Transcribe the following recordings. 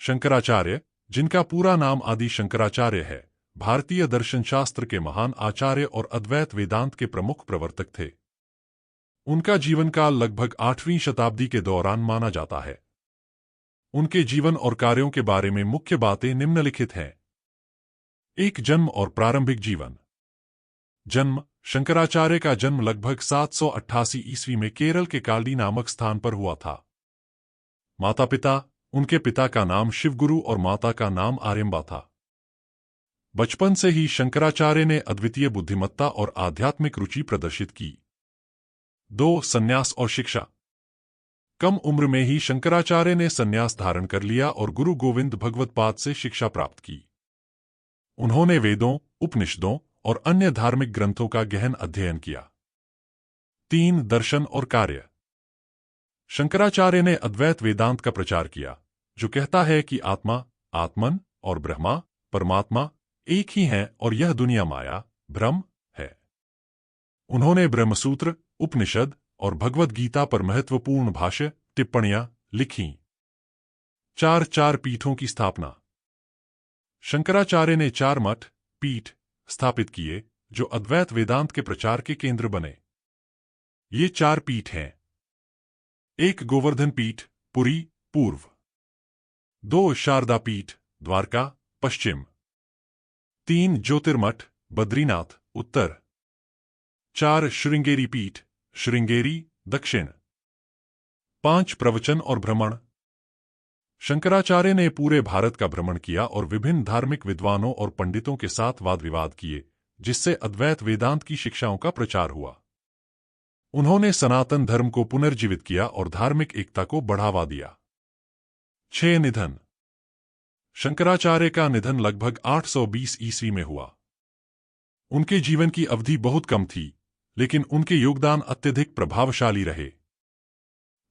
शंकराचार्य, जिनका पूरा नाम आदि शंकराचार्य है, भारतीय दर्शन शास्त्र के महान आचार्य और अद्वैत वेदांत के प्रमुख प्रवर्तक थे। उनका जीवन काल लगभग 8वीं शताब्दी के दौरान माना जाता है। उनके जीवन और कार्यों के बारे में मुख्य बातें निम्नलिखित हैं। 1. जन्म और प्रारंभिक जीवन। जन्म। शंकराचार्य का जन्म लगभग 788 ईस्वी में केरल के कालडी नामक स्थान पर हुआ था। माता पिता। उनके पिता का नाम शिवगुरु और माता का नाम आर्यम्बा था। बचपन से ही शंकराचार्य ने अद्वितीय बुद्धिमत्ता और आध्यात्मिक रुचि प्रदर्शित की। 2. संन्यास और शिक्षा। कम उम्र में ही शंकराचार्य ने संन्यास धारण कर लिया और गुरु गोविंद भगवत्पाद से शिक्षा प्राप्त की। उन्होंने वेदों, उपनिषदों और अन्य धार्मिक ग्रंथों का गहन अध्ययन किया। 3. दर्शन और कार्य। शंकराचार्य ने अद्वैत वेदांत का प्रचार किया, जो कहता है कि आत्मा, आत्मन और ब्रह्मा, परमात्मा एक ही हैं और यह दुनिया माया, भ्रम है। उन्होंने ब्रह्मसूत्र, उपनिषद और भगवद गीता पर महत्वपूर्ण भाष्य, टिप्पणियां लिखीं। 4. चार पीठों की स्थापना। शंकराचार्य ने 4 मठ, पीठ स्थापित किए, जो अद्वैत वेदांत के प्रचार के केंद्र बने। ये 4 पीठ हैं। 1. गोवर्धन पीठ, पुरी, पूर्व। 2. शारदा पीठ, द्वारका, पश्चिम। 3. ज्योतिर्मठ, बद्रीनाथ, उत्तर। 4. श्रृंगेरी पीठ, श्रृंगेरी, दक्षिण। 5. प्रवचन और भ्रमण। शंकराचार्य ने पूरे भारत का भ्रमण किया और विभिन्न धार्मिक विद्वानों और पंडितों के साथ वाद विवाद किए, जिससे अद्वैत वेदांत की शिक्षाओं का प्रचार हुआ। उन्होंने सनातन धर्म को पुनर्जीवित किया और धार्मिक एकता को बढ़ावा दिया। 6. निधन। शंकराचार्य का निधन लगभग 820 ईस्वी में हुआ। उनके जीवन की अवधि बहुत कम थी, लेकिन उनके योगदान अत्यधिक प्रभावशाली रहे।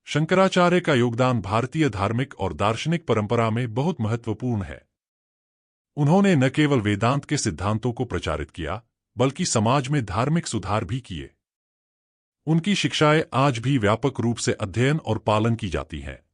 शंकराचार्य का योगदान भारतीय धार्मिक और दार्शनिक परंपरा में बहुत महत्वपूर्ण है। उन्होंने न केवल वेदांत के सिद्धांतों को प्रचारित किया, बल्कि समाज में धार्मिक सुधार भी किए। उनकी शिक्षाएं आज भी व्यापक रूप से अध्ययन और पालन की जाती हैं।